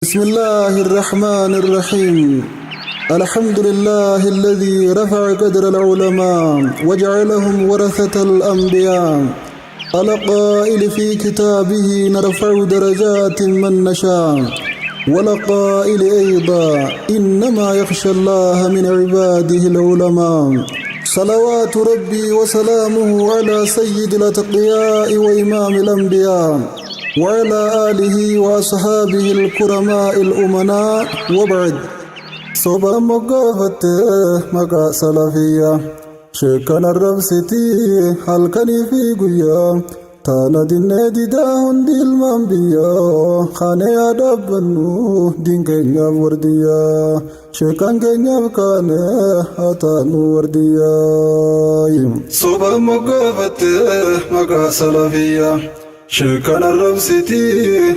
بسم الله الرحمن الرحيم. الحمد لله الذي رفع قدر العلماء وجعلهم ورثة الأنبياء، القائل في كتابه نرفع درجات من نشاء، ولقائل أيضا إنما يخشى الله من عباده العلماء. صلوات ربي وسلامه على سيد الأتقياء وإمام الأنبياء وعلى آله وأصحابه الكرماء الأمناء، وبعد. صبا مقافت مقا سلفية شكنا الرب ستي حلقني في قيا تانا دين ديداهن دي المنبيا خاني أدبنو دين كينيا ورديا شكان كينيا بكاني أتانو ورديا. صبا مقافت مقا سلفية شكنا الرب ستي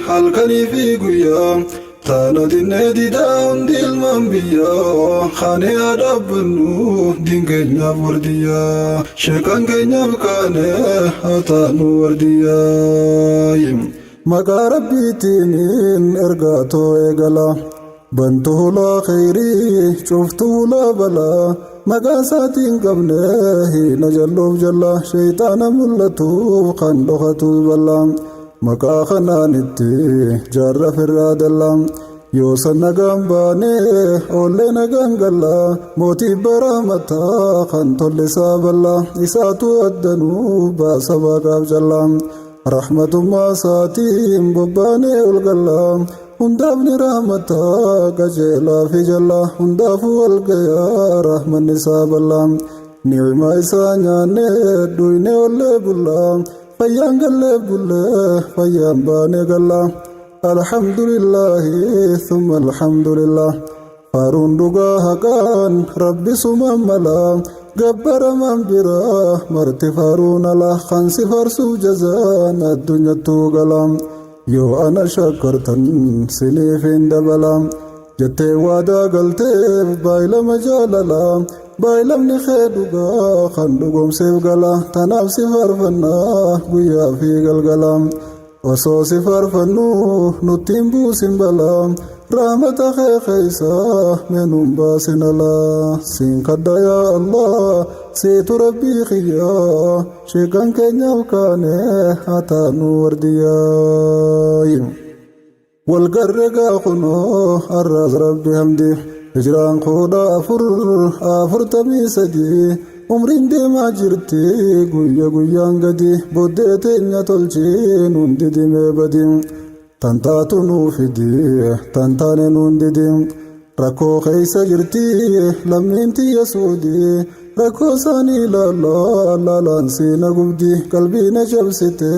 حلقني في قيا تانا دين ديداهن دي المنبيا خاني أدبنو دين كينيا ورديا شكان كينيا بكاني أتانو ورديا. مقا ربي تينين إرقاتو إيقلا بنته لا خيري شفته لا بلا مقا ساتين قبله نجلوف جلا شيطان ملتو خندخته بلا مقا خنانتي جار فراد اللام يوسن نغام باني أولي نغام غلا موتي برامتا خنطو لساب الله إساتو أدنو باسبا قاب جلا رحمة ما ساتيم بباني الغلا هندافني رحمتا قجيلا في جلا هندافو الغيا رحمة نساب الله نعمة إسانياني دويني ولي بلا فيان غلي بلا فيان باني غلا الحمد لله ثم الحمد لله فارون دوغا حقان ربي سمملا جبر من برا مرتي فارون الله خنسي فرسو جزان الدنيا توغلام يو أنا شكرتن سنيفين دبلام جتي وادا قلتي بايلا مجاللا بايلم نخيدوغا خندوغم سيفغلا تنافسي فرفنا بيا في غلغلام وصو سفر فنو نتيمبو سنبلا رحمة خيسا منهم باسن الله سنقد يا الله سيت ربي خيا شكان كنيا وكاني حتى نور دياي والقرقا خنو الراز ربي حمدي هجران خودا أفر تميسدي umrin deemaa jirti guyya guyyaan gadi booddee teenya tolchiin hundi dimee badin tantaatu nuu fidi tantaane nuun didin rakkoo keeysa jirti lammiin tiyya suudi rakkoo isaanii laalaan siina gubdi qalbiina cabsite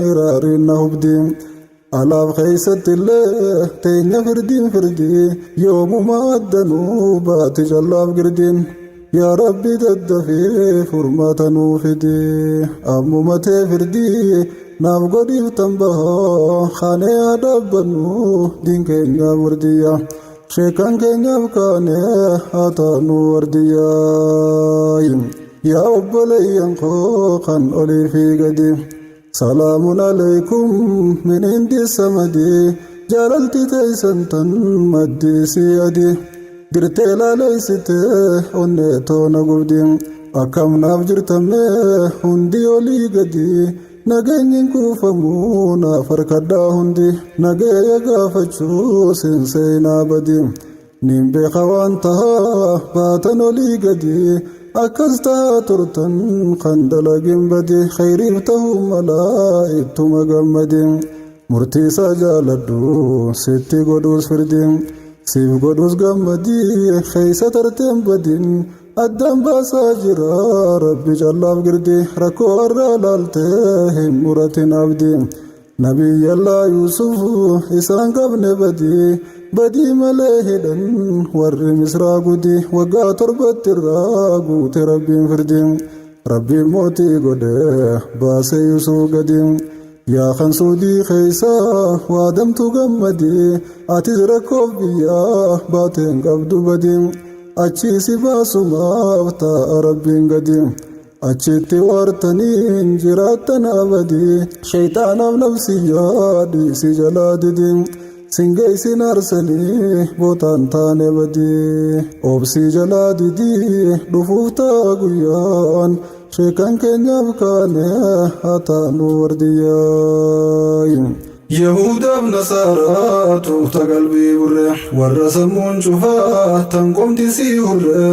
hiraariin na hubdi alaaf keeysatti illee teenya firdi yoomuma addanuu baati jallaaf girdin يا ربي تدفي فرمات نوفدي أمومتي فردي نافقدي تنبها خاني أدبنو دين كينيا ورديا شيكان كينيا بكاني أتانو ورديا. يا أبلي ينخو خان أولي في قدي سلام عليكم من عند السمدي جلالتي تيسنتن مدي سيادي dirtee laaleessite onneetoo na gubdi akkam naaf jirtame hundi olii gadi nageenyin kuufamuu naaf harkadhaa hundi nageeyya gaafachuu seenseenaa badi nin beeka waan tahaa baatan olii gadi akkas tahaa turtan kan dalagin badi khayriif tahuu malaa ittuma gammadi murtiisaa jaaladhu sitti godhuus firdi سيف قدوس قمدي خيسة ترتم بدين أدام باسا جرا ربي جلاف قردي ركو الرالالتهم مرتين عبدي نبي الله يوسف إسان قبن بدي مليهدن ور مصرا قدي وقا تربت الراقو تربي فردين ربي موتي قده باسا يوسف قديم يا خنسودي خيسا وادم تغمدي أتزركوف بيا باتن قبدو بدين أچي سباسو مافتا ربين قديم أچيتي وارتنين جراتنا بدي شيطان بنفسي يادي سجلا ددين singaysin arsanii bootaan taane badii obsii jalaa didii dhufuuf ta'a guyyaan sheekan keenyaaf kaane haa taanu wardiyyaa. Yahudaaf Nasaaraa tuuta qalbii burre warra sammuun cufaa tan qomti sii hurre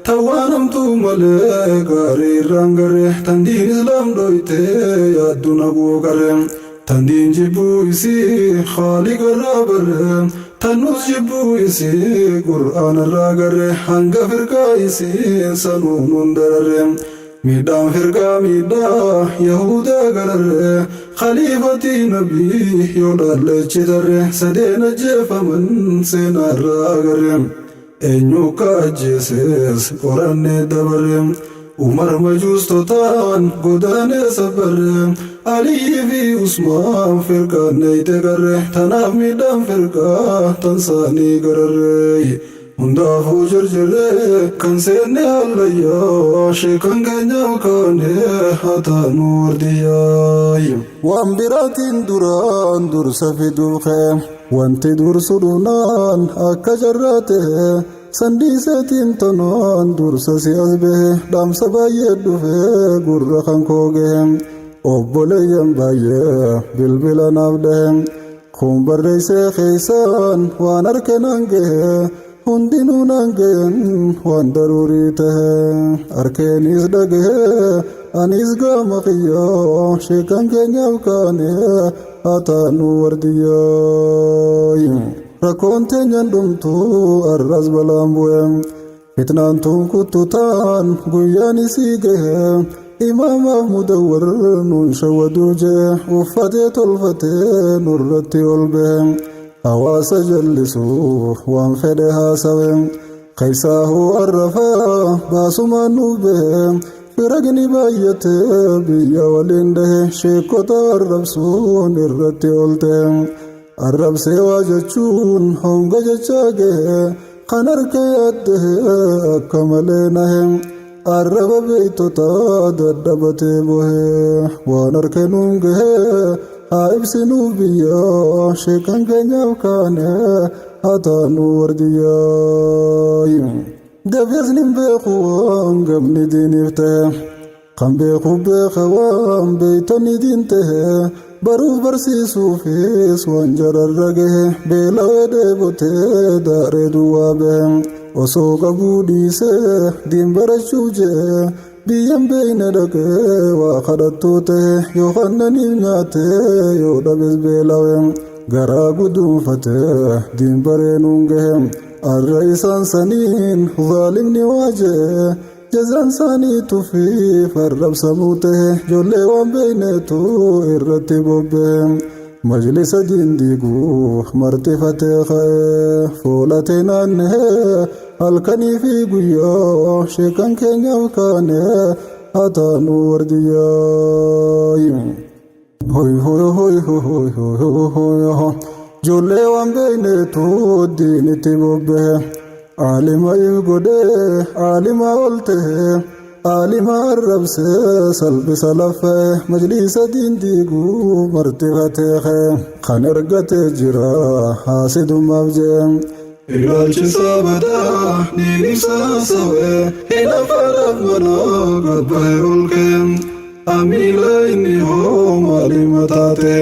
tan waan hamtuu malee gaarii irraan garre tan diin islaam dhoyte yaaddu naguu qarre tan diin jibbuu isii Khaaliqa irraa barre tan nus jibbuu isii Qur'aana irraa garre hanga firqaa isii sanuu nun dararre. Midhaan firqaa miidhaa Yahudaa gararre khaliifatii nabii yoo dhaallechi tarre sadeen ajjeefaman seenaa irraa agarre eenyu akka ajjeeses qorannee dabarre Umar majuustotaan godaanee sabbarre Aliyii fi Usmaan firqaan neeyte garre tanaaf midhaan firqaa tan saanii gararre. Hundaafuu jarjarree kan seenne hallayyaa sheekan keenyaaf kaane haa taanu wardiyyaa. Waan biraatiin duraan dursa fiduuf ka'e wanti dursu dhunaan akka jarraa ta'e sandiiseetiin tonoon dursa si as bahe dhaamsa baay'ee dhufe gurra kan koo gahe obboleeyyan baay'ee bilbila naaf dhahe kun barreessee keessaan waan harkanaan gahe. Hundinuu naangeen waan daruurii tahe harkeenis dhagahee anis gama qiyyoo sheekan keenyaaf kaane haa taanu wardiyyaa. Rakkoon teenyan dhumtuu arras balaan bu'e fitnaan tun kuttutaan guyyaan isii gahe imaamaaf mudawwar nuun shawwaduu jee uffatee tolfatee nurratti ol bahe. Hawaasa jallisuuf waan fedhe haasawe keessaahuu arrafaa baasumaan nuuf bahe firagni baay'ate biyya waliin dhahe sheekota arrabsuun irratti oolte arrabsee waa jechuun honga jechaa gahe kan harka yaaddahe akka malee nahe arraba beeytota daddabatee bohe waan harka nuun gahe haa ibsinuuf biyyaa sheekan keenyaaf kaane haa taanu wardiyyaa. Gabbeesni beeku waan gabni diiniif ta'e kan beekuuf beeka waan beeytonni diin ta'e baruuf barsiisuufis waan jararra gahe beelawee dheebotee daaree duwwaa bahe osoo qabuu dhiisee diin barachuu jee. Biyyaan beeyne dhaqee waa kadhattuu ta'e yoo kannaniif nyaatee yoo dhabes beelawe garaa guduunfatee diin bareenuun gahe arra isaan saniin zaalimni waa jee jazaan isaanii tuffiif arrabsamuu ta'e ijoollee waan beeyneetu irratti bobbee majlisa diin diiguu martifatee ka'ee foolatee naanna'ee. Halkanii fi guyyaa sheekan keenyaaf kaane haa taanu wardiyyaa. Hoy hoy hoy hoy hoy hoy ijoollee waan beeyneetu diinitti bobbahe aalima if godhee aalima ol ta'e aalima arrabsee salphisa laffa'e majlisa diin diiguu martifatee ka'e kan ergatee jira haasidummaaf jee. Ilaalchisaa badaa niin ibsaa sawee hinafaadhaaf manaa gabbahee ol ka'e amiila inni hoo maalima taate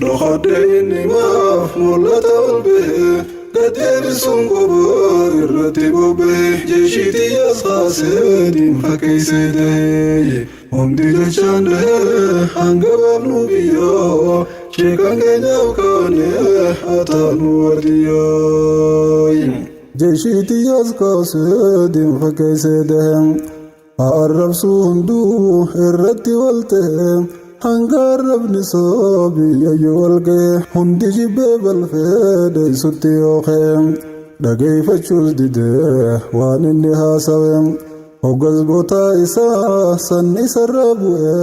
dhokadhee inni maaf mul'ata ol bahee gadeebisuun qobaa irratti bobba'ee jeeshiitii as kaasee diin fakkeessee ta'ee humti jechaan dhahee hanga baafnu biyyoo. Sheekan keenyaaf kaane haa taanu wardiyyaa. Jeeshiitii as kaasee diin fakkeessee ta'e haa arrabsuu hunduu irratti wal ta'e hanga arrabni isaa biyyayyuu wal ga'e hundi jibbee balfee deessutti yoo ka'e dhageeffachuus didee waan inni haasawe hoggas bootaa isaa sanni isarraa bu'e.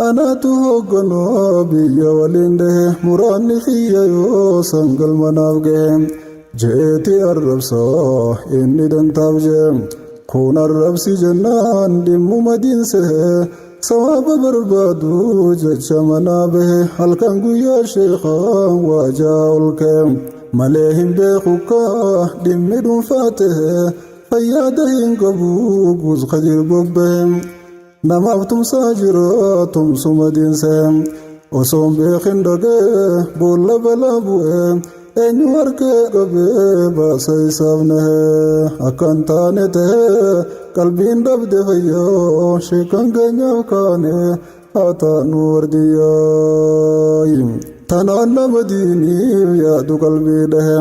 Anaatu hogganoo biyya waliin dhahe muraanni xiyya yoo sangal manaaf gahe je'eeti arrabsaa inni dantaaf jee kun arrabsi jennaan dhimmuma diinsehe sawaaba barbaadu jecha manaa bahe halkan guyyaa sheekaan waajaa ol ka'e مليهم بيخوكا دمدون فاته فيادهين قبوك خجر ببهم نمابتم ساجراتم سمدين سهم وصوم بيخن دقه بولا بلا بوهم eenyu harkee qabee baasa isaafnee akkan taane ta'ee qalbiin dhabde fayyoo sheekan keenyaaf kaane haa taanu wardiyyaa tanaan nama diiniif yaadu qalbii dhahe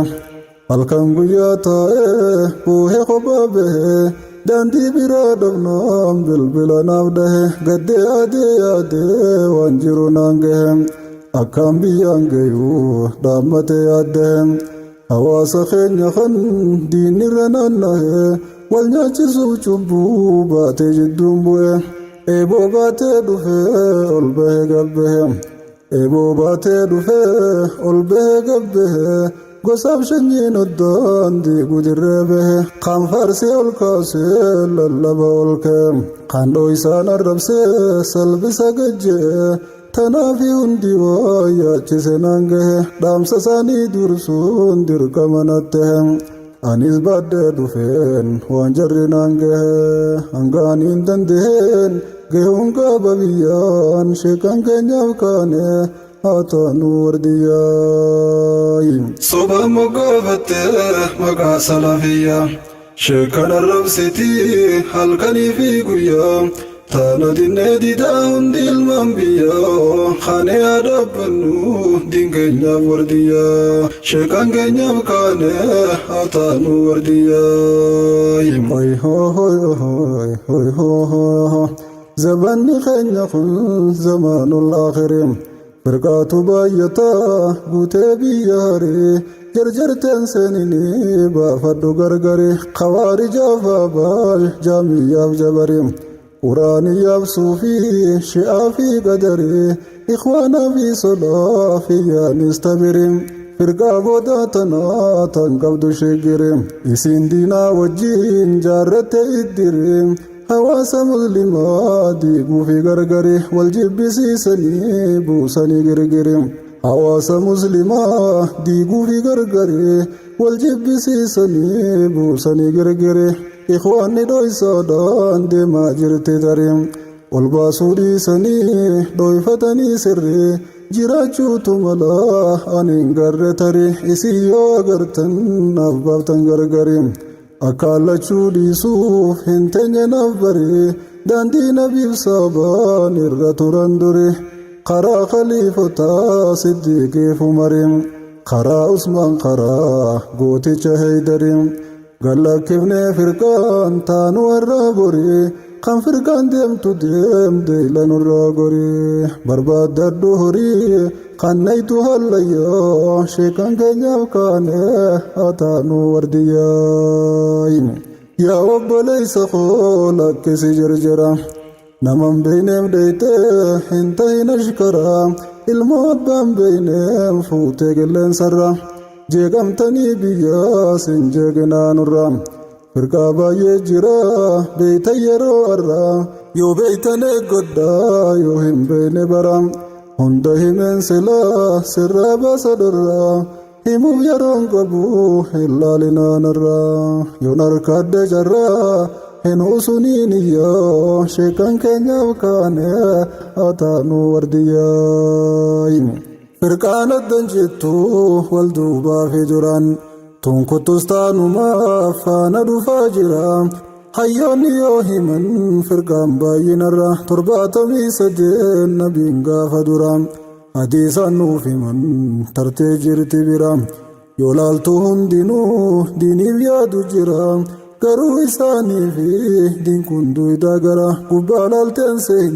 halkan guyyaa taa'ee buuhee kophaa bahee daandii biraa dhabnaan bilbila naaf dhahe gaddee yaadee yaadee waan jiru naan gahe akkam biyyaan gayuu dhaammate yaaddeen hawaasa keenya kan diinirra naanna'e wal nyaachisuuf cubbuu baatee jidduun bu'e eeboo baatee dhufee ol bahee gabbehe eeboo baatee dhufee ol bahee gabbehe gosaaf shanyiin oddaan diiguu dirree bahe kan faarsee ol kaasee lallaba ol kee kan dhooysaan arrabsee salphisa gajjee tanaafi hundi waa yaachise naan gahe dhaamsa isaanii dursuun dirqama natti anis baaddee dhufeen waan jarri naan gahe hangaaniin dandaheen gahuun qaba biyyaan sheekan keenyaaf kaane haa taanu wardiyyaa sobaa moggaafattee maqaa salafiyyaa sheekan arrabsitii halkanii fi guyyaa taana dinnee didaa hundi ilmaan biyyaa kaane yaadabbannu diin keenyaaf wardiyyaa sheekan keenyaaf kaane haa taanu wardiyyaa hoy hoy hoy hoy zamanni keenya kun zamaanul aakhiriin firqaatu baay'ataa guutee biyya harii jarjarteen seeninii baafadhu gargari kawaarijaaf abaal jaamiyyaaf jabariin quraaniyyaaf suufii shi'aa fi qadarii ikhwaanaa fi sodaa fi yaanis tabirii firqaa boodaa tanaa tan qabdu sheegirii isiin diinaa wajjiin jaarratte iddirii hawaasa muslimaa diiguu fi gargarii wal jibbisiisanii buusanii girgirii hawaasa muslimaa diiguu fi gargarii wal jibbisiisanii buusanii girgirii ikhwaanni dhoysaadhaan deemaa jirti tarii ol baasuu dhiisanii dhoyfatanii sirrii jiraachuutu malaa aniin garre tarii isii yoo agartan naaf baaftan gargarii akkaallachuu dhiisuuf hin teenye naaf barii daandii nabiif saabaan irra turan duri karaa khaliifotaa siddiiqiif umarii karaa usmaan karaa gooticha heydariin gallakkifnee firqaan taanu warraa borii kan firqaan deemtu deemde ilanurraa gorii barbaaddadhu horii kan naytu hallayyaa sheekan keenyaaf kaane haa taanu wardiyyaa yaa obboleeysa koo lakkisi jarjara naman beeyneem dheytee hin tahin ashkaraa ilmoo abbaan beeyneem fuutee qilleensarra jeeqamtanii biyyaa sin jeeqinaanurra firqaa baay'ee jira beeytan yeroo arraa yoo beeytan eeggodhaa yoo hin beeyne bara hunda himeen silaa sirraa baasa dhorraa himuuf yeroon qabu hin laalinaanarraa yoon harkaadde jarraa hin usuniin iyyaa sheekan keenyaaf kaane haa taanu wardiyyaa firqaan addan jettu wal duubaa fi duraan tunkuttus taanumaa faana dhufaa jira hayyoonni yoo himan firqaan baay'inarra 73 nabiin gaafa dura hadiisaan nuuf himan tartee jirti bira yoo laaltu hundinuu diiniif yaadu jira garuu isaanii fi diin kun duwidaa gara gubbaa laalteen seen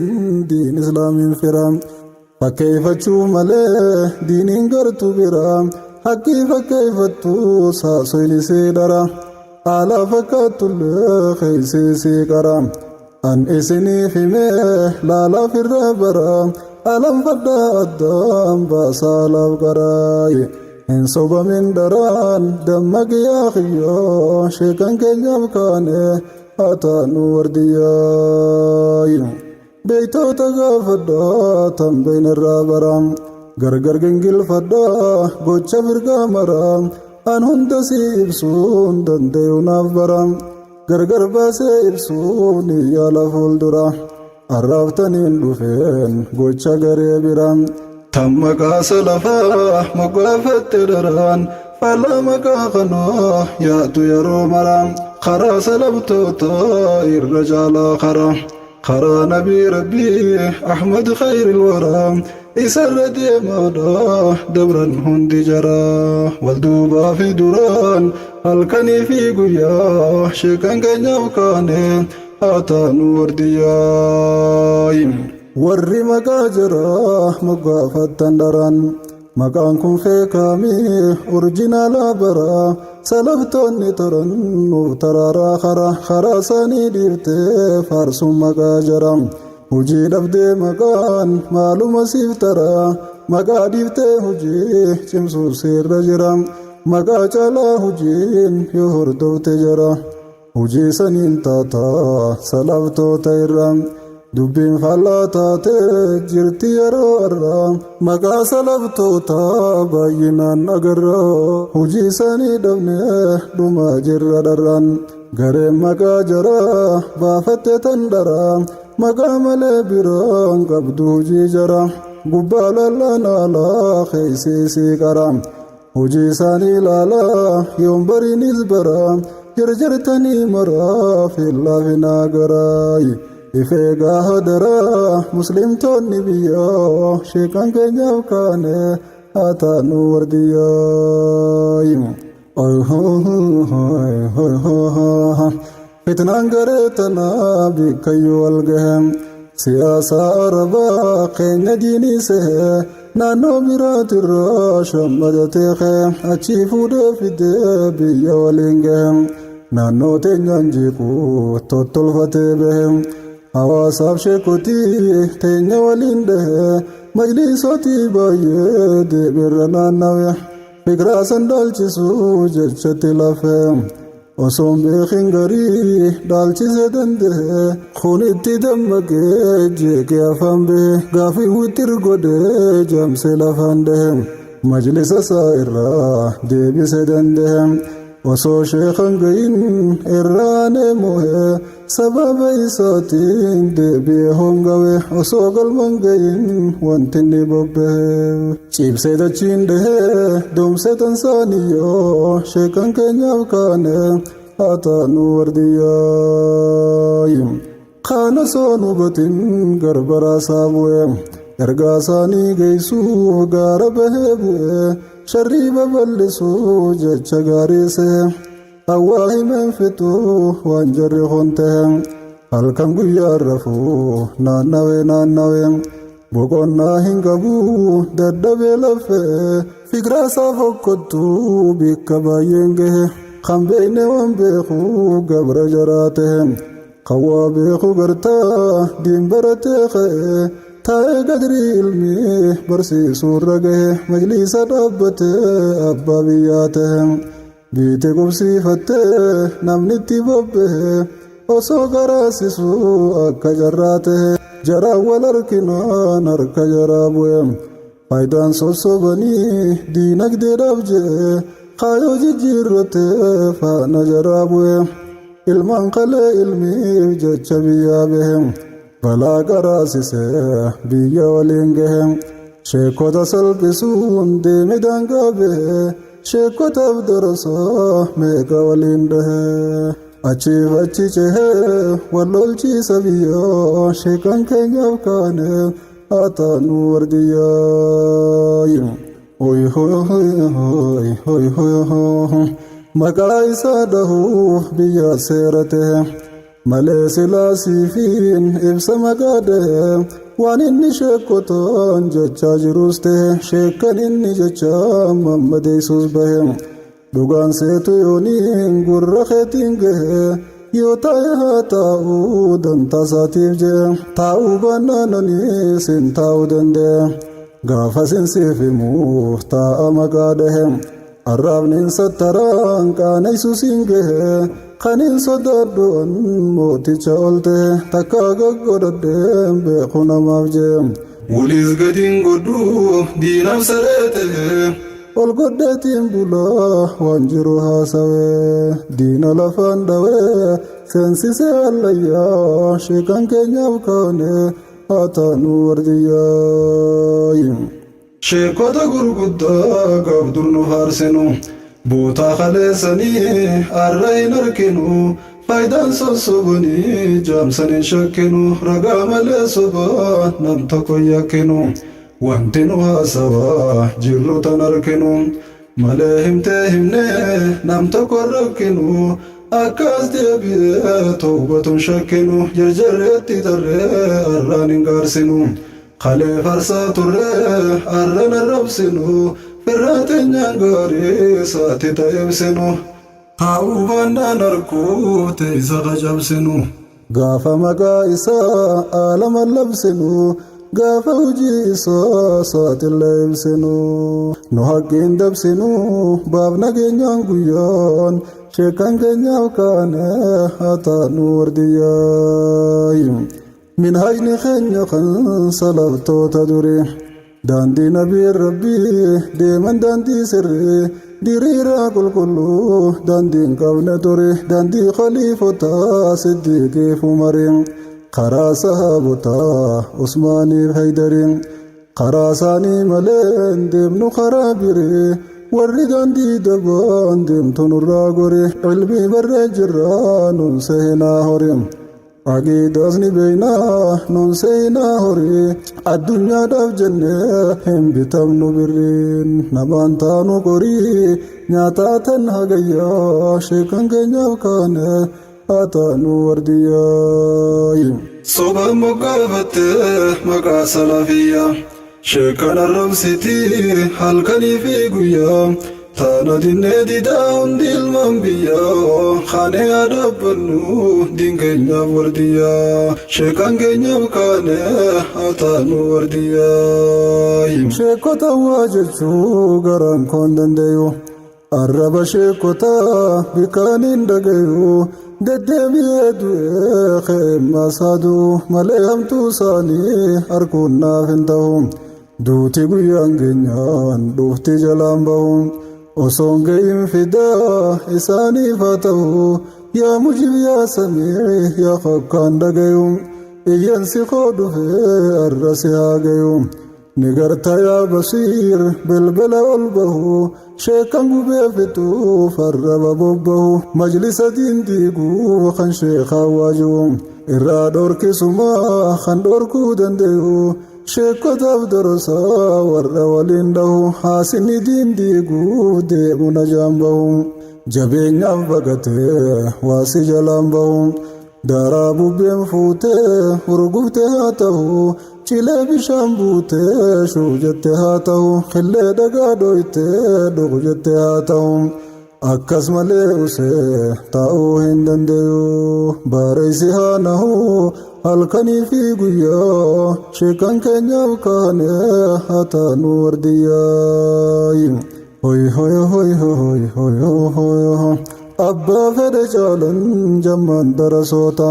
diin islaamiin fira fakkeeffachuu malee diiniin gartu bira haqqii fakkeeffattu saasoynisee dhara haala fakkaatullee keeyseesee qara an isiniif himee laalaaf irraa bara alanfadhaa addaan baasaa laaf qaraaye hin sobamin daraan dammaqiyaa kiyyoo sheekan keenyaaf kaane haa taanu wardiyyaa beeytoota gaafadhaa tan beeynirraa bara gargar gingilfadhaa gocha firqaa maraa an hunda si ibsuun danda'uunaaf bara gargar baasee ibsuun yaala fuuldura arraaftaniin dhufeen gocha garee bira tan maqaa salafaa moggaafatte daraan faallaa maqaa kanaa yaatu yeroo mara karaa salabtoota irra caalaa karaa nabii rabbii ahmad khayril waraa isarra deemaadha dabran hundi jara wal duubaa fi duraan halkanii fi guyyaa sheekan keenyaaf kaane haa taanu wardiyyaay warri maqaa jara moggaafattan daran maqaan kun feekamii orjinaala bara salaftoonni toran nuuf taraaraa karaa isaanii dhiiftee faarsuun maqaa jara hujii dhabdee maqaan maaluma siif tara maqaa dhiiftee hujii cimsuuf sirra jira maqaa caalaa hujiin yoo hordofte jira hujii saniin taata salaftoota irra dubbiin faallaa taate jirti yeroo arraa maqaa salaftoota baay'inaan agarra hujii sanii dhabne dhumaa jirra dharraan gareen maqaa jara baafatte tan dara maqaa malee biraan qabdu hujii jara gubbaa lallaan alaa keeysisii qara hujii isaanii ilaalaa yoon bariinis bara jarjartanii maraa fiillaafinaa garaay ifeegaa hadaraa muslimtoonni biyyaa sheekan keenyaaf kaane haa taanu wardiyyaay fitnaan garee tanaa bikkayyuu walgahem siyaasaa arabaa keenya diinii sehe naannoo biraatirraa shammadatee kee achii fuudhee fidee biyya waliin gahem naannoo teenyaan jeequu tottolfatee bahem hawaasaaf sheekotii teenya waliin dhahe majlisotii baay'ee deebiirra naannawe fikiraa san dhaalchisuu jechatti lafe osoon beekin garii dhaalchise dandehe kun itti dammaqee jeeqee afaan bahe gaafii wixxir godhee jaamse lafaan dhahe majlisa isaa irraa deebise dandehe osoo sheekan gayin irraanee mohe sababa isaatiin deebi'ee hongawe osoo galman gayin wantinni bobbahe ciibsee dachiin dhahee doomsee tansaaniyyoo sheekan keenyaaf kaane haa taanu wardiyyaay kaana soon hubatin garbaraasaa bu'e ergaa isaanii geessuu gaara bahee bu'e sharrii babal'isuu jecha gaariise hawaa himeen fixuu waan jarri honte halkan guyyaa rafuu naannawe boqonnaa hin qabuu daddabee lafee fikiraasaa fokkottuu bikka baay'een gahe kan beekne waan beekuu gabra jaraate kan waa beekuu gartaa diin baratee ka'e taa'ee gadrii ilmii barsiisuurra gahe majlisa dhaabbatee abbaa biyyaa ta'e biite qubsiifattee namni itti bobbahe osoo garaasisuu akka jarraa ta'e jaraan wal harkinaan harka jaraa bu'e faayidaan sossobanii diinagdeedhaaf jedhe kaayoo jijjiirratee faana jaraa bu'e ilmaan kalee ilmiif jecha biyyaa bahe balaa garaasisee biyya waliin gahe sheekota salphisuun deeme daangaa bahe sheekotaaf darasoo meeqa waliin dhahe achiif achi cehee wal lolchiisa biyyoo sheekan keenyaaf kaane haa taanu wardiyyaay maqaa isaa dhahuuf biyya seerate malee silaasiifiin ibsa maqaa dhahe waan inni sheekotaan jechaa jirus ta'e sheekan inni jechaa mammadeessus bahe dhugaan seetu yooniin gurra keetiin gahe yoo taa'e haa taa'uu dantaa isaatiif jee taa'uu baannaananiis hin taa'uu danda'e gaafa sinsiif himuuf taa'a maqaa dhahe arraabniin sattaraan qaanaysus hin gahe kaniin sodaaddoon mooticha olte takka gaggodhadheen beeku namaaf jee wulis gadiin godhuu diinaaf saree ta'e والقدتين بلا وانجروها سوي دين لفان دوي سنسيسي الليا شيكان كينيا وكاني هاتانو وردياي شيكوتا غرقودا قبدر نفارسنو بوتا خليساني الرأي نركنو فايدان سوسوبني جامساني شكنو رقام لسوبا نمتكو يكنو وانتنو هاسوا جرو تنركنو ملهم تهمني نمتكو ركنو أكاس ديبي توبة شكنو جرجرتي تري أراني قارسنو خلي فرسا تري أران الربسنو فراتي نيانغاري ساتي تايبسنو هاوبانا نركو تيسا غجبسنو غافا مقا إسا آلم اللبسنو غافا وجي إسا ساتي اللبسنو نحقين دبسنو بابنا كينيان قيان شيكان كينيا وكاني هاتا نور دياي من هجن خينيا خن صلبتو تدوري داندي نبي ربي ديمن داندي سري ديريرا كل داندي قبل توري داندي خليفتا صديقي فمرين خرا صحابتا عثماني حيدرين خراساني ملين ديمنو خرابيري warri daandii dabaan deemtu nurraa gore qalbii barree jirraa nun seenaa horii agiidasni beeynaa nun seenaa horii addunyaadhaaf jennee hin bitamnu birriin namaan taanu qorii nyaataatan hagayyaa sheekan keenyaaf kaane haa taanu wardiyyaa sobaan moggaafattee maqaa salafiyyaa شكان الرمسيتي halkanii fi guyyaa taana dinnee didaa hundi ilmaan biyyaa kaanee yaadabbannu diin keenyaaf wardiyyaa sheekaan keenyaaf kaanee haa taanu wardiyyaa sheekota waa jechuu garaan koon dandeeyu arraba sheekota bikaaniin dhagayu deddeebi'ee du'ee keemmaa saaduu malee hamtuu isaanii harkuun naaf hin ta'u duuti guyyaan keenyaan dhufti jalaan bahu osoon ga'iin fidaa isaaniif haa ta'u yaa mujib yaa samii yaa qokkaan dhagayu iyyansi koo dhufee arrasi haa gayu ni garta yaa basiir bilbila ol bahu sheekan gubee fixuuf arraba bobbahu majlisa diin diiguu kan sheekaa waajuu irraa dhorkisumaa kan dhorkuu dandeeyu sheekotaaf dorosaa warra waliin dhahu haasinni diin diiguuf deemu najaan bahu jabeenyaaf baqatee waasi jalaan bahu daaraa bubbeen fuutee urguftee haa ta'u cilee bishaan buutee shuu jettee haa ta'u qillee dhagaa dhoytee dhugu jettee haa ta'u akkas malee usee taa'uu hin dandeeyu bareessi haa nahu halkanii fi guyyaa sheekan keenyaaf kaanee haa taanu wardiyyaa hoy hoy hoy hoy hoy hoy abbaa fedhe caalan jammaan darasoota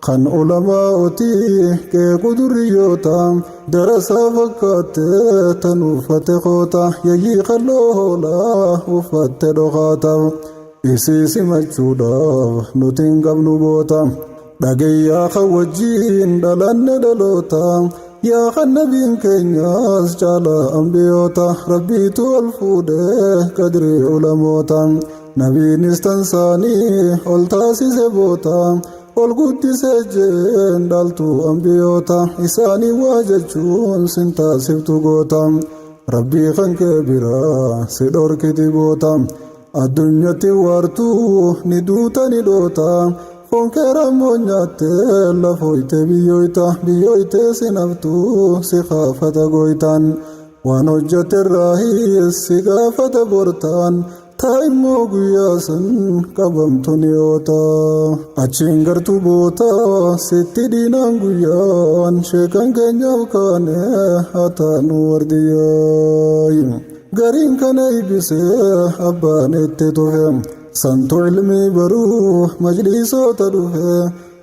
kan ulamaaotii qeequ duriyyoota darasaa fakkaattee tan uffate qoota yayyii qalloo hoolaa uffatte dhokaata isii simachuudhaaf nuti hin qabnu boota dhagayyaa kan wajjiin dhalanne dhaloota yaa kan nabiin keenyaas caalaa ambiyoota rabbiitu ol fuudhee qadrii ulamoota nabiinis tansaanii ol taasise boota ol guddisee jeen dhaaltu ambiyoota isaanii waa jechuun sin taasiftu goota rabbii kan kee biraa si dhorkiti boota addunyatti waartuu ni duuta ni dhoota foon kee rammoo nyaattee lafooyte biyyoyte si naftuu si kaafata gooytaan waan hojjate irraahis si gaafata bortaan taa'immoo guyyaa san qabamtu ni oota achiin gartuu boota sitti diinaan guyyaan sheekan keenyaaf kaanee haa taanu wardiyyaa gariin kana ibisee abbaan itti tufe santu ilmii baruu majlisoota dhufe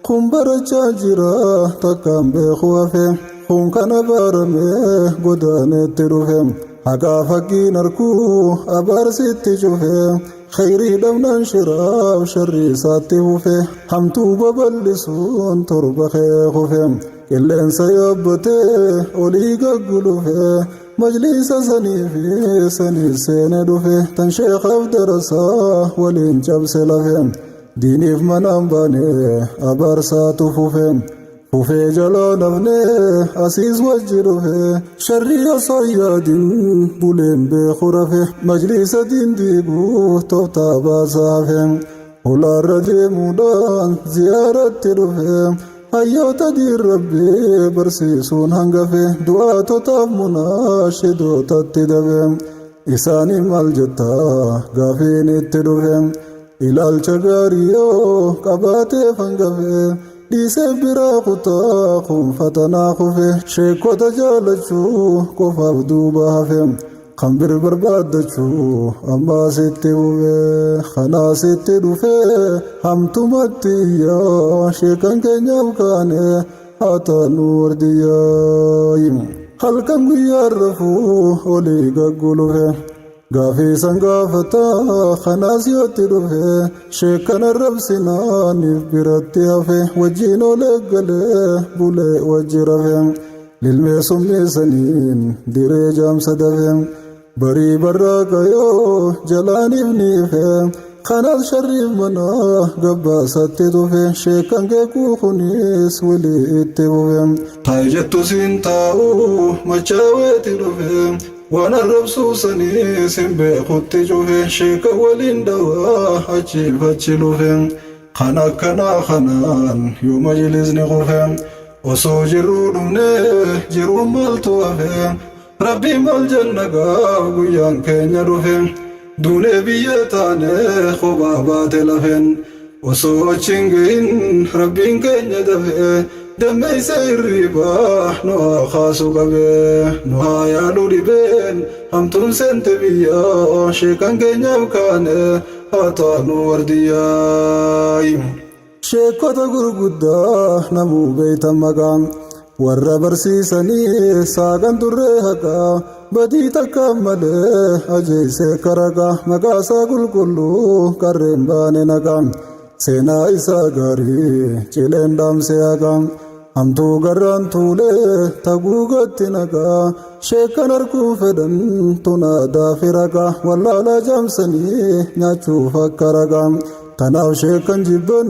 kun barachaa jira takkaan beeku hafe kun kana barame godaanetti dhufe haqaa fakkiin arkuu abaarsitti cufe khayrii dhabnaan shiraaf sharrii isaatti hufe hamtuu babal'isuun torba kee kufe qilleensa yaabbatee olii gaggulufe majlisa saniifi sanii seene dhufe tan sheekaaf darasaa waliin cabse lafe diiniif manaan baane abaarsaatu fufe fufee jalaa nafne asiis wajji dhufe sharrii osoo yaadin buleen beeku rafe majlisa diindiiguu tooftaa baasaa hafe hulaarra deemuudhaan ziyaaratti dhufe hayyoota diin rabbii barsiisuun hangafe du'aatotaaf munaashidootatti dabe isaanii maal jettaa gaafiin itti dhufe ilaalcha gaarii yoo qabaateef hangafe dhiisee biraa kutaa kunfatanaa kufe sheekota jaalachuu qofaaf duuba hafe kan bir barbaaddachuu ammaasitti bu'e kanaasitti dhufe hamtumatti iyyaa sheekan keenyaaf kaane haa taanu wardiyyaa halkan guyyaa rafuu olii gaggulufe gaafii san gaafataa kanaas yootti dhufe sheekana rabsinaaniif biratti hafe wajjiin olee galee bulee wajji rafe lilmee summeessaniin diree jaamsa dafe barii barraaqa yoo jalaaniif niife kanaas sharriif mana gabbaasatti dhufe sheekan keekuu kunis walii itti bufe taa'e jettu siin taa'u machaaweeti dhufe waan arrabsuu sanii sin beekutti cufe sheeka waliin dhawaa achiif achi dhufe kan akkanaa kanaan yoo majlisni kufe osoo jirruu dhumne jiruun maaltu hafe rabbii maal jannagaaf guyyaan keenya dhufe duunee biyya taane kophaa baate lafeen osoo achiin gahin rabbiin keenya dafe dammeeysa hirriibaa nu haa kaasu qabe nu haa yaaduu dhibeen hamtuun seente biyyaa sheekan keenyaaf kaane haa taanu wardiyyaa sheekota gurguddaa namuu beeytan maqaa warra barsiisanii saaqan turree haqaa badii takkaan malee ajeeyse karaqa maqaasaa qulqulluu qarreen baane naqa seenaa isaa gaarii cileen dhaamse haqa hamtuu garraan tuulee taguugatti naqa sheekan arguun fedhan tunaadaa firaqa wallaalaa jaamsanii nyaachuuf akka raqa tanaaf sheekan jibban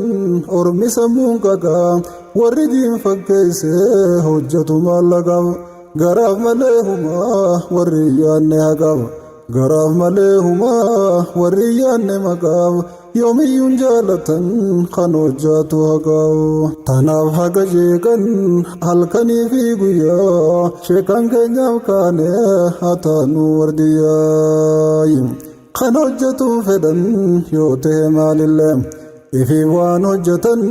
ormi sammuun qaqa warri diin fakkeeyse hojjetu maallaqaaf garaaf malee humaa warri yaanne haqaaf garaaf malee humaa warri yaanne maqaaf yoomiyyuun jaalatan kan hojjatu haqaaf tanaaf haqa jeeqan halkanii fi guyyaa sheekan keenyaaf kaane haa taanu wardiyyaa kan hojjetuun fedhan yoo ta'e maalillee ifi waan hojjetan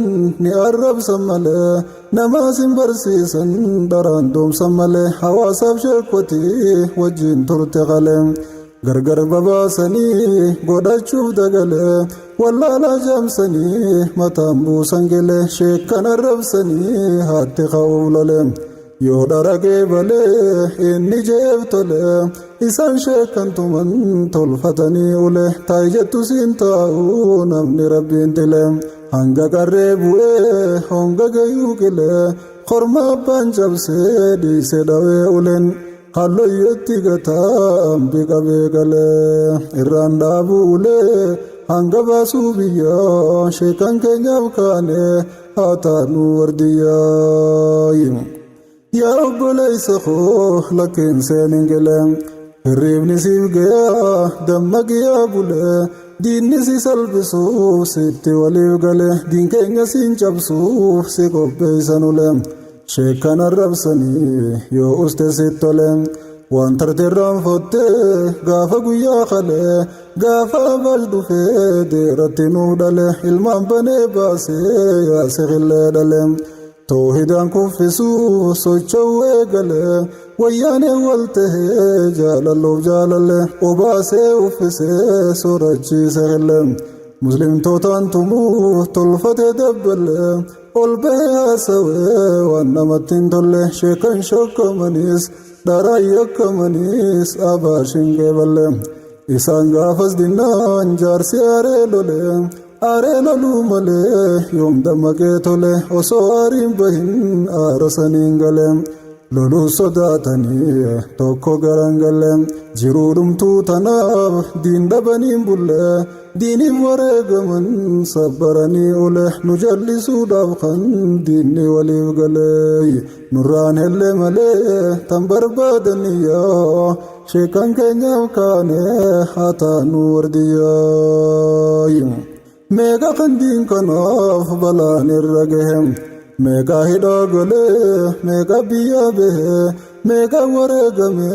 ni arrabsan malee namaas hin barsiisan dharaan doomsan malee hawaasaaf sheekotii wajjin turte qalee gargar babaasanii godhachuuf dagalee wallaalaa jaamsanii mataan buusan gelee sheekan arrabsanii haatti ka'uuf lolee yoo dharagee balee inni jeef tole isaan sheekan tuman tolfatanii ule taa'e jettu siin taa'u namni rabbiin tile hanga qarree bu'ee honga gayuu qile korma abbaan cabsee dhiise dhawee ulen halloyyatti gataa ambi qabee galee irraan dhaabuu ulee hanga baasuu biyyaa sheekan keenyaaf kaane haa taanu wardiyyaa yaa obboleessa koo lakkeen seenin gelee hirriibni siif gayaa dammaqiyaa bulee diinni si salphisuuf sitti waliif gale diin keenya siin cabsuuf si qopheessan ulee sheekan arrabsanii yoo uste sitti tole waan tarteerraan fottee gaafa guyyaa qalee gaafa abaal dhufee deeratti nuuf dhale ilmaan banee baasee yaase qillee dhale toohidaan kuffisuu socho'uu galee wayyaanee wal tahee jaalalluuf jaalalle obaasee uffisee soorachiise qillee muslimtootaan tumuu tolfatee dabballe olbeasawee waan namattiin tolle sheekan shokkomanis dharaa yakkamanis abaashin qeeballe isaan gaafas dinnaan jaarsi aaree lole aaree loluu malee yoom dammaqee tole osoo aariin bahin aarasaniin gale loluu sodaatanii tokko garan galle jiruu dhumtuu tanaaf diin dhabaniin bulle diiniif wareegaman sabbaranii ole nu jallisuudhaaf kan diinni waliif gale nurraan helle malee tan barbaadaniyyaa sheekan keenyaaf kaane haa taanu wardiyyaa meeqa kan diin kanaaf balaan irra gahe meeqa hidhaa galee meeqa biyyaa bahe meeqa wareegame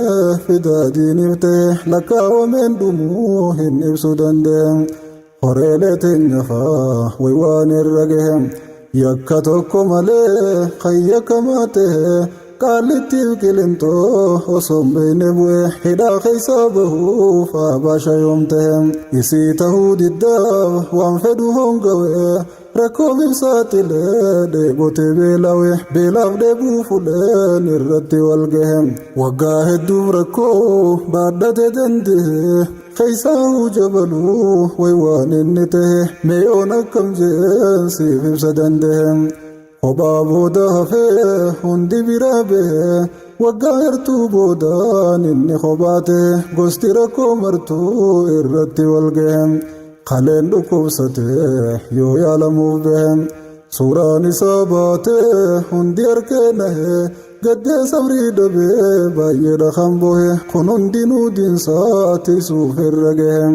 fidaa diiniif ta'e lakkaawameen dhumuu hin ibsuu danda'e horeelee teenyafaa way waan irra gahe yakka tokko malee kan yakkamaa ta'e qaallittiif qilintoo osoo hin beekne bu'e hidhaa keessaa bahuuf abaasha yoom ta'e isii tahuu diddaaf waan fedhu hongawe rakkoo ibsaatilee dheebotee beelawe beelaaf dheebuu fuudheen irratti wal gahe waggaa hedduuf rakkoo baadhate danda'e keessaa jabaluu way waan inni ta'e meeyoon akkam jeen siif ibsa danda'e kophaa booda hafee hundi biraa bahe waggaa hertuu boodaan inni kophaa ta'e gosti rakkoo martuu irratti wal gahe kaleen dhukkubsate yoo yaalamuuf bahe suuraan isaa baate hundi harkee nahe gaddee sabrii dhabee baay'eedha kan bohe kun hundinuu diinsaa tiisuuf irra gahe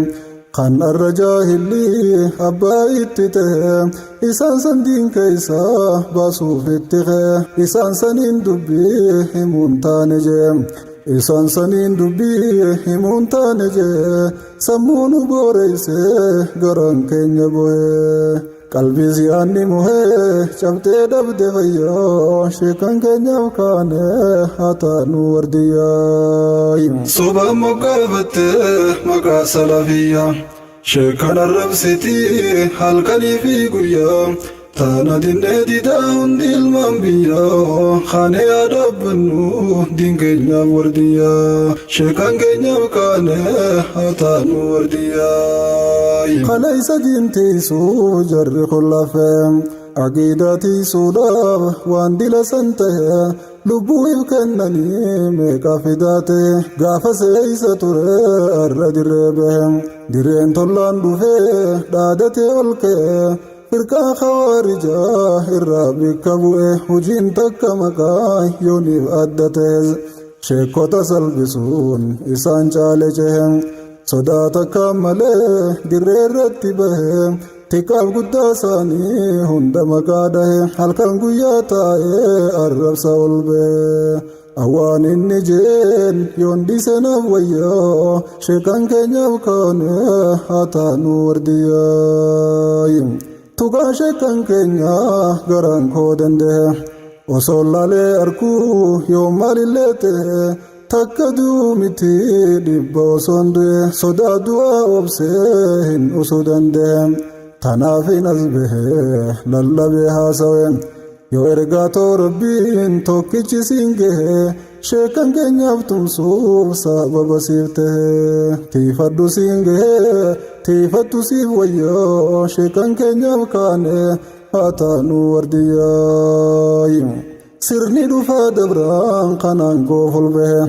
kan arra jaahillii abbaa itti ta'e isaan san diin keessaa baasuuf itti ka'e isaan saniin dubbii himuun taane jee isaan saniin dubbii himuun taane jee sammuu nu booreyse garaan keenya bu'e qalbiis yaanni muhee cabtee dhabde fayyaa sheekan keenyaaf kaane haa taanu wardiyyaa sobaan moggaafatte maqaa salafiyyaa sheekan arrabsitii halkanii fi guyyaa taana dinnee didaa hundi ilmaan biyyaa kaane yaa dhaabbannu diin keenyaaf wardiyyaa sheekan keenyaaf kaane haa taanu wardiyyaa kana isa diin tiisuu jarri kun lafee aqiidaa tiisuudhaaf waan dila san ta'e lubbuuf kennanii meeqa fidaate gaafa seeysa ture arra dirree bahe dirreen tollaan dhufee dhaadate ol ka'e firqaa khawaarijaa irraa bikka bu'e hojiin takka maqaa yooniif adda ta'e sheekota salphisuun isaan caale cehe sodaa takka malee dirree irratti bahe xiqqaaf guddaa isaanii hunda maqaa dhahe halkan guyyaa taa'ee arrabsa ol ba'e awwaan inni jeen yoon dhiisenaaf wayyaa sheekan keenyaaf kaane haa taanu wardiyyaa tuqaa sheekan keenyaa garaan koo danda'e osoo laalee arkuu yoo maalillee ta'e takka duumiti dhibba osoon du'e sodaa du'aa obsee hin usuu danda'e tanaaf hin as bahee lallabee haasawe yoo ergaa too rabbiin tokkichi siin gahe sheekan keenyaaf tumsuuf sababa siif ta'e tiifadhu siin gahe tiifadhu siif wayyoo sheekan keenyaaf kaane haa taanu wardiyyaa sirni dhufaa dabraan kanaan gooful bahe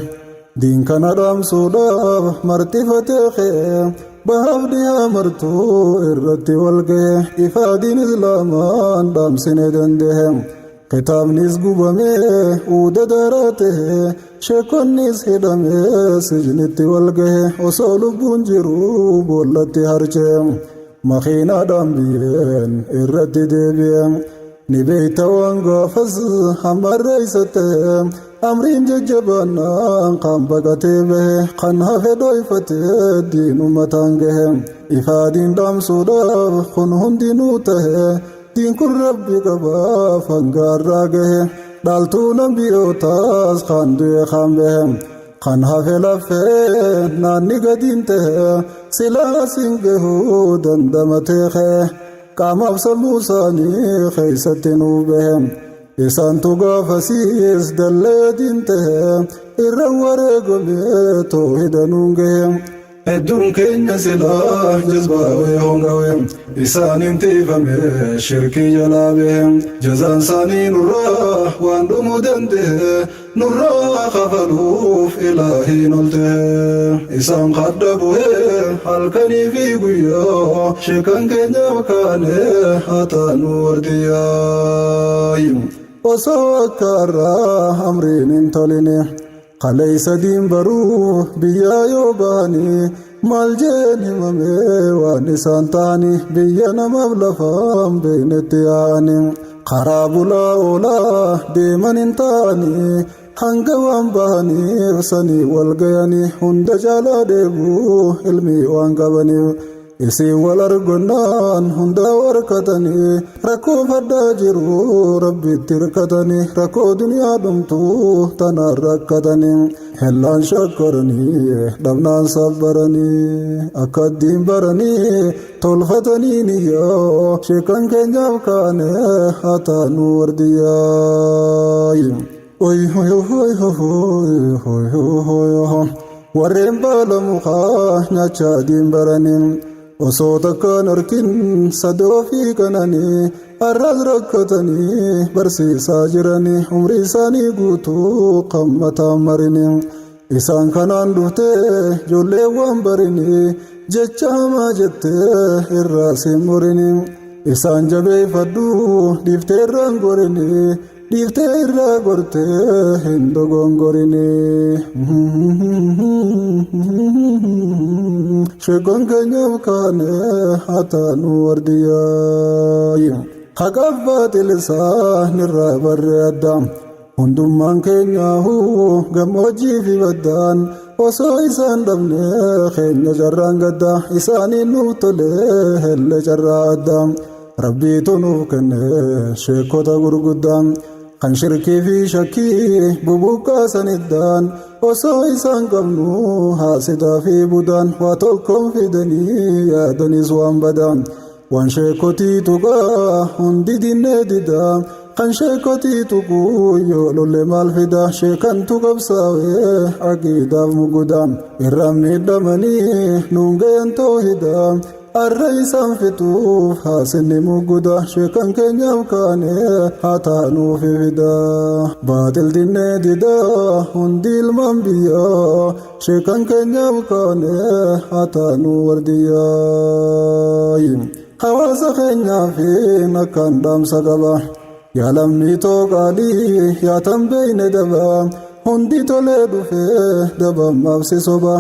diin kana dhaamsuudhaaf martifatee ka'e bahaaf dhiyaa martuu irratti wal gahe ifaadiin islaamaan dhaamsine danda'e kitaabnis gubamee uuda daaraa ta'e sheekonnis hidhamee sijnitti wal gahe osoo lubbuun jiruu boollatti harcee makiinaadhaan biyyeen irratti deebi'e ni beeyta waan gaafas hammarreeysa ta'e amriin jajjabaannaan kan baqatee bahe kan hafe dhoyfatee diinumataan gahe ifaadiin dhaamsuudhaaf kun hundinuu ta'e diin kun rabbi qabaaf hangaarraa gahe dhaaltuu nabiyootaas kan du'e kan bahe kan hafe lafee naanni gadiin ta'e silaa siin gahuu dandamatee ka'e qaamaaf sammuu isaanii keessatti nuu bahe isaantu gaafasiis dalleetiin tahe irra wareegame toohida nuun gahe hedduun keenya silaa jazbaawee hongawe isaanin tiifame shirkii jalaa bahe jazaan isaanii nurraa waan dhumuu danda'e nurraa kafaluuf ilaahiin ol tahe isaan kadda bu'ee halkanii fi guyyaa sheekan keenya makaane haa taanu wardiyyaa osoo akka irraa amriin hin toline kaleessa diinbaruu biyyaa yoo bahanii maal jeen himame waan isaan ta'anii biyya namaaf lafaan beeknetti yaa'anii karaa bulaa oolaa deeman hin ta'anii hanga waan bahaniif sanii wal gayanii hunda caalaa deebuu ilmii waan qabaniif isin wal argonnaan hunda warkatanii rakkoo faddaa jiru rabbitti hirkatanii rakkoo duniyaa dhumtuu tanaan rakkatanii hellaan shakkaranii dhabnaan sabbaranii akka addiin baranii tolfatanii niyyaa sheekan keenyaaf kaane haa taanu wardiyyaa oy hoy hoy hoy hoy hoy warreen baala mukaa nyaachaa diin baranii osoo takkaan arkin sadoo fi kananii arras rakkatanii barsiisaa jiranii umrii isaanii guutuu qammataan marinii isaan kanaan dhuftee ijoollee waan barinii jecha hamaa jettee irraa siin murinii isaan jabeeffadhuu dhiiftee irraan gorinii dhiiftee irraa gortee hin dogongorinii sheekan keenyaaf kaane haa taanu wardiyyaa haqaaf baaxilisaa nirraa barree addaa hundummaan keenyaahu gammoojjii fi baddaan osoo isaan dhabne keenya carraan gaddaa isaaniin nuuf tolee helle carraa addaa rabbiitu nuuf kenne sheekota gurguddaa kan shirkii fi shakkii bubuqqaasaniddaan osoo isaan qabnu haasidaa fi budaan waa tokkoon fidanii yaadanis waan badaan waan sheekotii tuqaa hundi dinnee didaa kan sheekotii tuquu yoo lolle maal fida sheekantu qabsaa'ee aqiidaaf mugudaa irra miidhamanii nuun gayan toohidaa arra isaan fixuuf haasinni mugudaa sheekan keenyaaf kaane haa taanuuf fidaa baaxil dinnee didaa hundi ilmaan biyyaa sheekan keenyaaf kaane haa taanuu wardiyyaa hawaasa keenyaafiin akkaan dhaamsa qaba yaa lammii tooqaalii yaa tanbeeyne daba hundi tolee dhufee dabammaaf si soba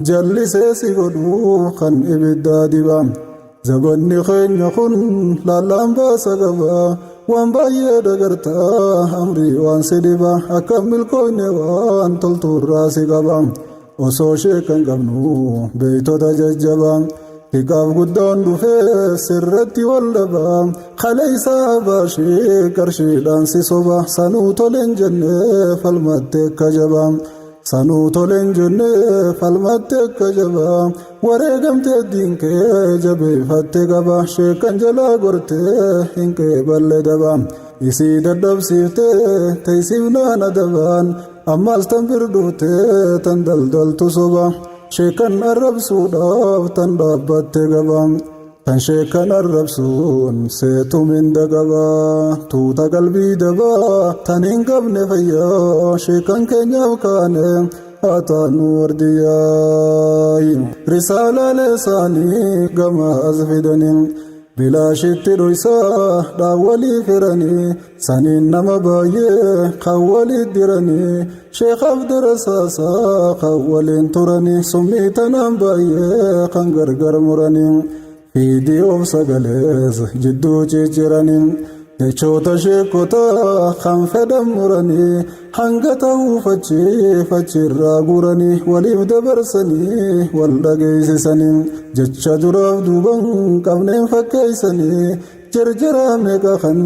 jallisee si godhuu kan ibiddaa diba zabanni keenya kun laallaan baasa qaba waan baay'ee dagartaa amrii waan si dhiba akka milkoofne waan toltuurraa si qaba osoo sheekan qabnu beeytota jajjaba hiqaaf guddaan dhufee sirratti wal dhaba kale isaa baashee qarshiidhaan si soba sanuu toleen jennee falmatte akka jaba sanuu toleen jennee falmatte akka jaba wareegamtee diinkee jabeeffatte qaba sheekan jalaa gortee hin qeeballe daba isii dadhabsiiftee teessifnaan adabaan ammaas tan birduutee tan daldaltu soba sheekan arrabsuudhaaf tan dhaabbatte qaba kan sheekan arrabsuun seetumin dagaba tuuta qalbii dabaa tan hin qabne fayyaa sheekan keenyaaf kaane haa taanu wardiyyaa risaalaalee isaanii gama as fidanii bilaashitti dhoysaa dhaawwalii firanii saniin nama baay'ee kan waliit diranii sheekaaf darasaasaa kan waliin turanii summii tanaan baay'ee kan gargar muranii fiidii of sagalees jidduu cicciranii jechoota sheekota kan fedhan muranii hanga ta'uu fachiirraa guuranii waliif dabarsanii wal dhageessisanii jecha duraaf duuban qabneen fakkeessanii jarjaraa meeqa kan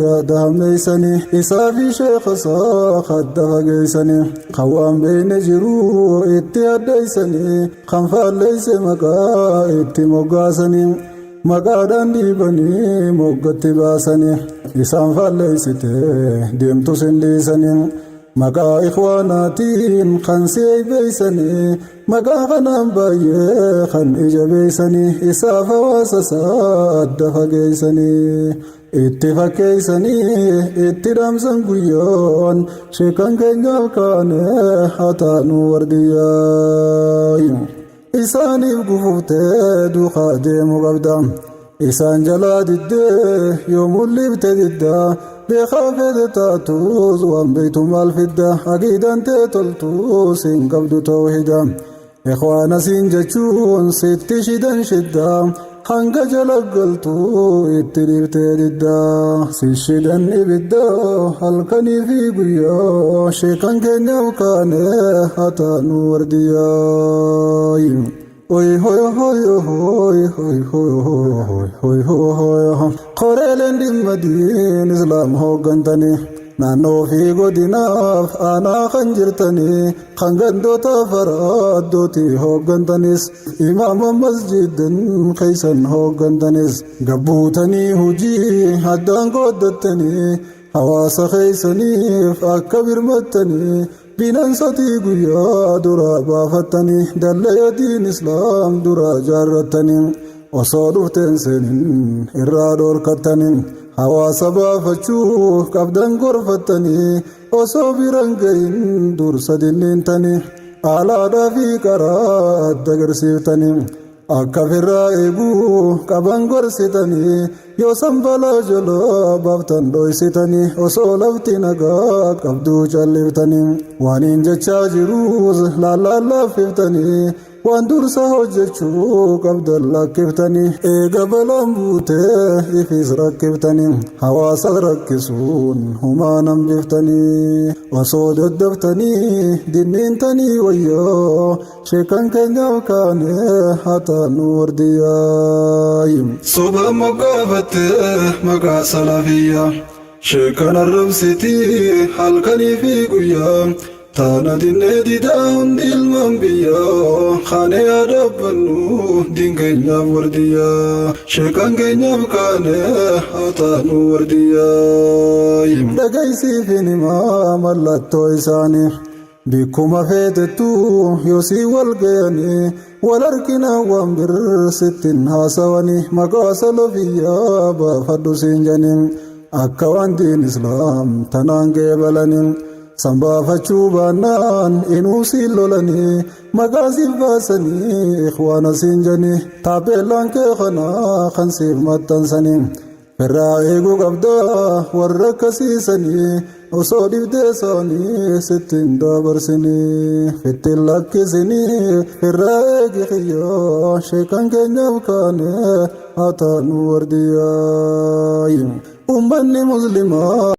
yaada hammeessanii isaa fi sheekasaa hadda fageessanii kan waan beekne jiruu itti addeessanii kan faalleesse maqaa itti moggaasanii maqaadhaan dhiibanii moggatti baasanii isaan falleeysite deemtus hin dhiisanii maqaa ikhwaanaatiin kan seeybeeysanii maqaa kanaan baay'ee kan ija beeysanii isaaf hawaasasaa adda fageeysanii itti fakkeeysanii itti dhaamsan guyyaan sheekan keenyaaf kaane haa taanu wardiyyaa isaaniif gufuuftee duukaa deemu qabda isaan jalaa diddee yoo mul'ifte diddaa beekaa fedhe taatus waan beeytu maal fidda aqiidantee toltus hin qabdu tawhida ikhwaana siin jechuun sitti shidan shidda hanga jala galtu itti dhiiftee didda si shidan ibidda halkanii fi guyyaa sheekan keenyaaf kaane haa taanu wardiyyaa Oy hoy hoy hoy hoy hoy hoy hoy hoy Qoreelen dhimmadin islaam hooggantani naannoo fi godinaaf aanaa kan jirtani kan gandoota faraaddootii hooggantanis imaama masjidin keeysan hooggantanis gabbuutanii hujii addaan qooddattanii hawaasa keeysaniif akka birmattanii bineensotii guyyaa dura baafattanii dallaya diin islaam dura jaarrattanii osoo dhufteen seenin irraa dhoorkattanii hawaasa baafachuu qabdan gorfattanii osoo biran gayin dursa dinniintanii alaadhaa fi karaa adda agarsiiftanii akka firraa eeguu qaban gorsitanii yoo sanbalaa jalaa baaftan dhoysitanii osoo lafti nagaa qabduu calliftanii waaniin jechaa jiruus laallaaffiftanii waan dursa hojjechuu qabdan lakkiftanii eega balaan buutee ifis rakkiftanii hawaasa rakkisuun humaan hambiftanii osoo daddaftanii dinniintanii wayyoo sheekan keenyaaf kaane haa taanu wardiyyaa soba moggaafatte maqaa salafiyyaa sheekan arrabsitii halkanii fi guyyaa taana dinnee didaa hundi ilmaan biyyaa kaane yaadabbannu diin keenyaaf wardiyyaa sheekan keenyaaf kaane haa taanu wardiyyaa dhagaysiifin himaa mallattoo isaanii bikkuma feetettuu yoosii wal gayanii wal harkinaa waan birsittin haasawanii maqaa salafiyyaa baafadhu siin janiin akka waan diin islaam tanaan geebalaniin sanbaafachuu baannaan inuu siin lolanii maqaa siif baasanii ikhwaana siin janii taapeellaan kee kanaa kan siif maxxansanii firraa eeguu qabdaa warra akkasiisanii osoo dhibdee isaanii sittiin dabarsinii fittiin lakkisinii firraa eegi xiyyoo sheekan keenyaaf kaane haa taanu wardiyyaa ummanni muslimaa